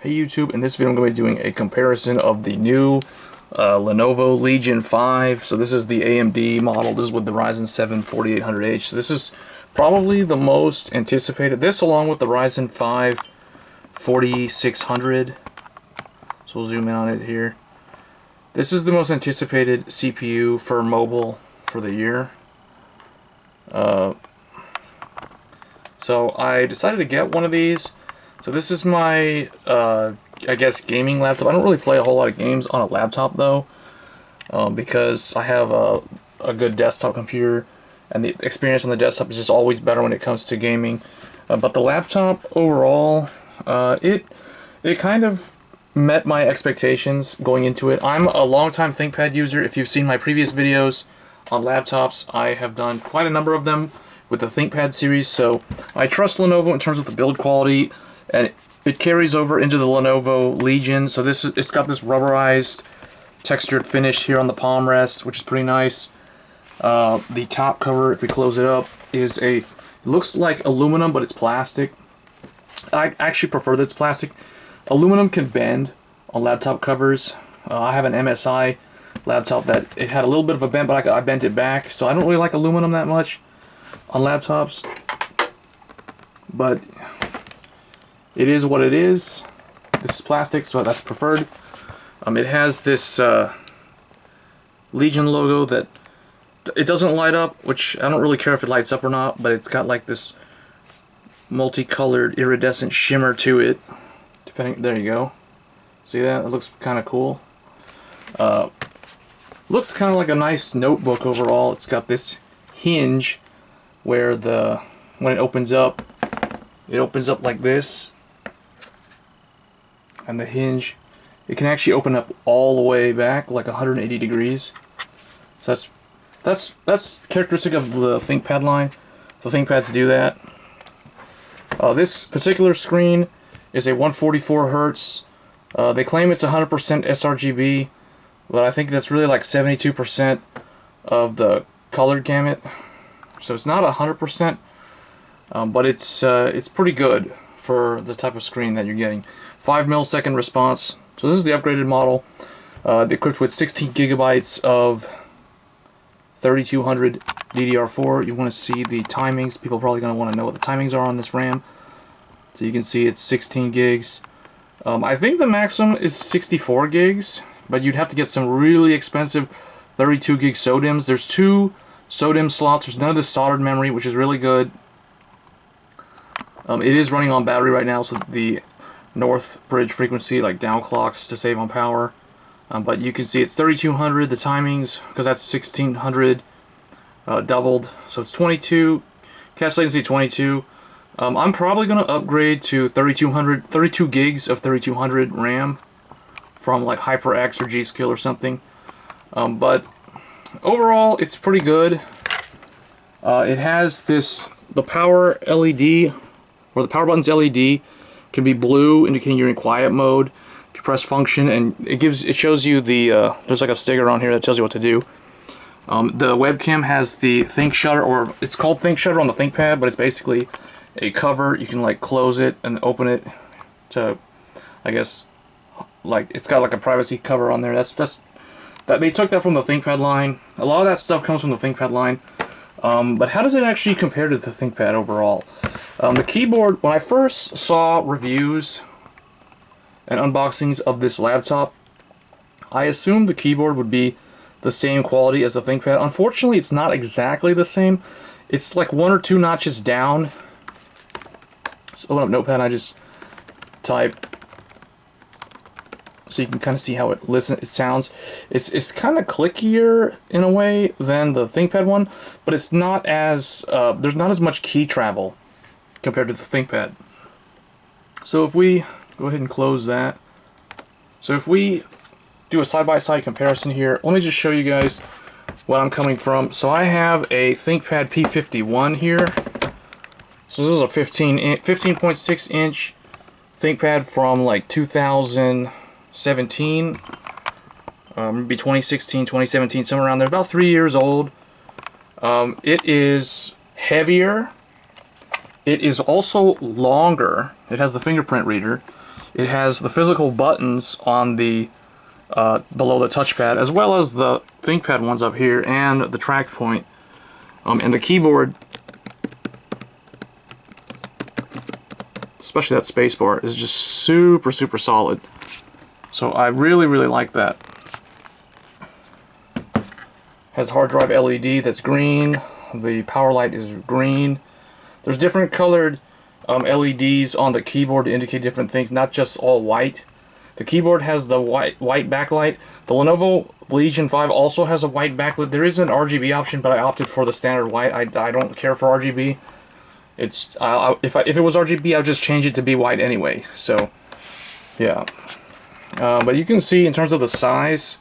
Hey YouTube, in this video I'm going to be doing a comparison of the new Lenovo Legion 5. So this is the AMD model. This is with the Ryzen 7 4800H. So this is probably the most anticipated. This along with the Ryzen 5 4600. So we'll zoom in on it here. This is the most anticipated CPU for mobile for the year. So I decided to get one of these. So this is my, I guess, gaming laptop. I don't really play a whole lot of games on a laptop, though, because I have a good desktop computer, and the experience on the desktop is just always better when it comes to gaming. But the laptop, overall, it kind of met my expectations going into it. I'm a longtime ThinkPad user. If you've seen my previous videos on laptops, I have done quite a number of them with the ThinkPad series, so I trust Lenovo in terms of the build quality. And it carries over into the Lenovo Legion. So it's got this rubberized textured finish here on the palm rest, which is pretty nice. The top cover, if we close it up, it looks like aluminum, but it's plastic. I actually prefer that it's plastic. Aluminum can bend on laptop covers. I have an MSI laptop that it had a little bit of a bend, but I bent it back. So I don't really like aluminum that much on laptops. But it is what it is. This is plastic, so that's preferred. It has this Legion logo that it doesn't light up, which I don't really care if it lights up or not, but it's got like this multicolored iridescent shimmer to it. There you go. See that? It looks kind of cool. Looks kind of like a nice notebook overall. It's got this hinge where when it opens up like this. And the hinge, it can actually open up all the way back, like 180 degrees. So that's characteristic of the ThinkPad line. The ThinkPads do that. This particular screen is a 144 Hertz. They claim it's 100% sRGB, but I think that's really like 72% of the color gamut. So it's not 100%, but it's pretty good for the type of screen that you're getting. 5 millisecond response. So this is the upgraded model. Equipped with 16 gigabytes of 3200 DDR4. You want to see the timings. People are probably going to want to know what the timings are on this RAM. So you can see it's 16 gigs. I think the maximum is 64 gigs, but you'd have to get some really expensive 32 gig SODIMMs. There's 2 SODIMM slots. There's none of the soldered memory, which is really good. It is running on battery right now, so the north bridge frequency like downclocks to save on power. But you can see it's 3200, the timings, because that's 1600 doubled, so it's 22, cache latency 22. I'm probably going to upgrade to 32 gigs of 3200 RAM from like HyperX or G.Skill or something. But overall, it's pretty good. It has the power LED, or the power button's LED can be blue, indicating you're in quiet mode. If you press function, and it shows you there's like a sticker on here that tells you what to do. The webcam has the Think Shutter, or it's called Think Shutter on the ThinkPad, but it's basically a cover. You can like close it and open it to, I guess, like it's got like a privacy cover on there. They took that from the ThinkPad line. A lot of that stuff comes from the ThinkPad line. But how does it actually compare to the ThinkPad overall? The keyboard, when I first saw reviews and unboxings of this laptop, I assumed the keyboard would be the same quality as the ThinkPad. Unfortunately, it's not exactly the same. It's like 1 or 2 notches down. Just open up Notepad and I just type, so you can kind of see how it sounds. It's kind of clickier in a way than the ThinkPad one, but it's not as there's not as much key travel compared to the ThinkPad. So if we go ahead and close that, so if we do a side-by-side comparison here, let me just show you guys what I'm coming from. So I have a ThinkPad P51 here. So this is a 15.6 inch ThinkPad from like 2017, maybe 2016, 2017, somewhere around there, about 3 years old. It is heavier. It is also longer It has the fingerprint reader. It has the physical buttons on the below the touchpad, as well as the ThinkPad ones up here, and the track point. And the keyboard, especially that spacebar, is just super, super solid. So I really, really like that. Has hard drive LED that's green. The power light is green. There's different colored LEDs on the keyboard to indicate different things, not just all white. The keyboard has the white backlight. The Lenovo Legion 5 also has a white backlight. There is an RGB option, but I opted for the standard white. I don't care for RGB. It's if it was RGB, I'd just change it to be white anyway. So yeah, but you can see in terms of the size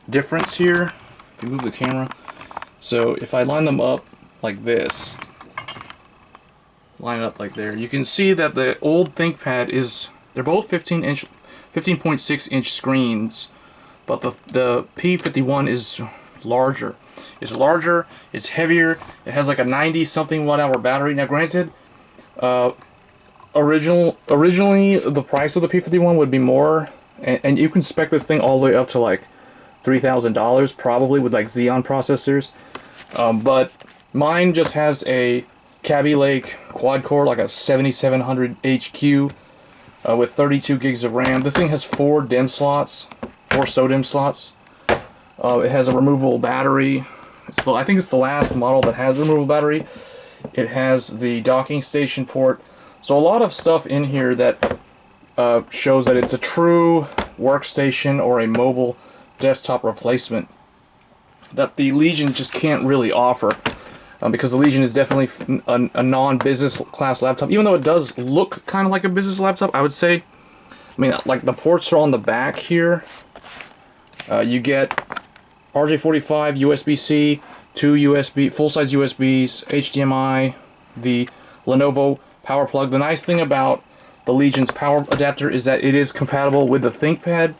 difference here. If you move the camera, so if I line them up like this, line it up like there, you can see that the old ThinkPad they're both 15.6 inch screens, but the P51 is larger. It's larger, it's heavier, it has like a 90 something watt hour battery. Now granted, originally the price of the P51 would be more, and you can spec this thing all the way up to like $3,000 probably with like Xeon processors, but mine just has a Kaby Lake quad core, like a 7700 HQ with 32 gigs of RAM. This thing has 4 DIMM slots, 4 SODIMM slots. It has a removable battery. I think it's the last model that has a removable battery. It has the docking station port. So a lot of stuff in here that shows that it's a true workstation or a mobile desktop replacement that the Legion just can't really offer, because the Legion is definitely a non-business class laptop. Even though it does look kind of like a business laptop, I would say. I mean, like the ports are on the back here. You get RJ45, USB-C, 2 full-size USBs, HDMI, the Lenovo power plug. The nice thing about the Legion's power adapter is that it is compatible with the ThinkPad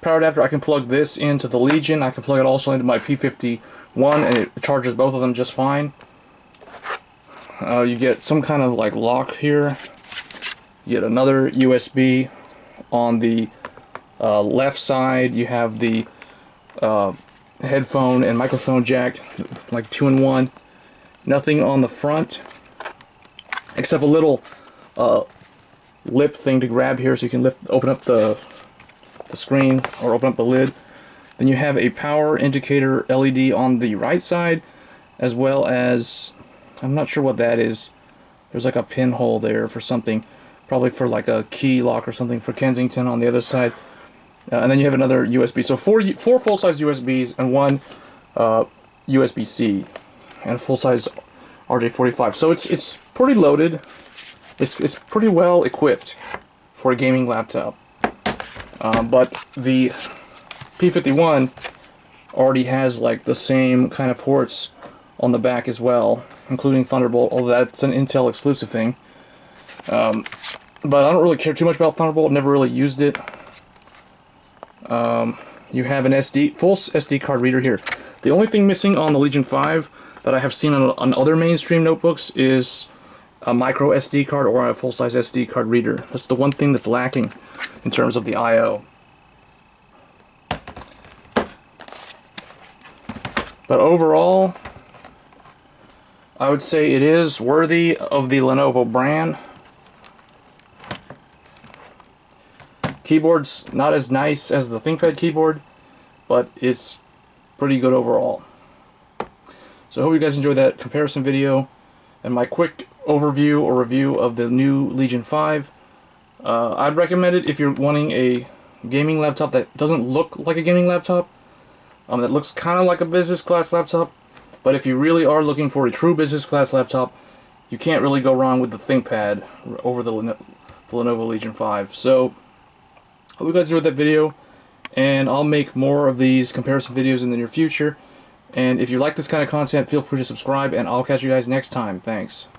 power adapter. I can plug this into the Legion. I can plug it also into my P51, and it charges both of them just fine. You get some kind of like lock here. You get another USB on the left side. You have the headphone and microphone jack, like 2-in-1. Nothing on the front except a little lip thing to grab here, so you can open up the screen or open up the lid. Then you have a power indicator LED on the right side, as well as, I'm not sure what that is. There's like a pinhole there for something, probably for like a key lock or something for Kensington on the other side. And then you have another USB. So four full-size USBs and 1 USB-C and a full-size RJ45. So it's pretty loaded. It's pretty well equipped for a gaming laptop. But the P51 already has like the same kind of ports on the back as well, including Thunderbolt, although that's an Intel exclusive thing. But I don't really care too much about Thunderbolt, never really used it. You have an full SD card reader here. The only thing missing on the Legion 5 that I have seen on other mainstream notebooks is a micro SD card or a full-size SD card reader. That's the one thing that's lacking in terms of the I/O. But overall, I would say it is worthy of the Lenovo brand. Keyboard's not as nice as the ThinkPad keyboard, but it's pretty good overall. So I hope you guys enjoyed that comparison video and my quick overview or review of the new Legion 5. I'd recommend it if you're wanting a gaming laptop that doesn't look like a gaming laptop, that looks kind of like a business class laptop. But if you really are looking for a true business class laptop, you can't really go wrong with the ThinkPad over the Lenovo Legion 5. So hope you guys enjoyed that video, and I'll make more of these comparison videos in the near future. And if you like this kind of content, feel free to subscribe, and I'll catch you guys next time. Thanks.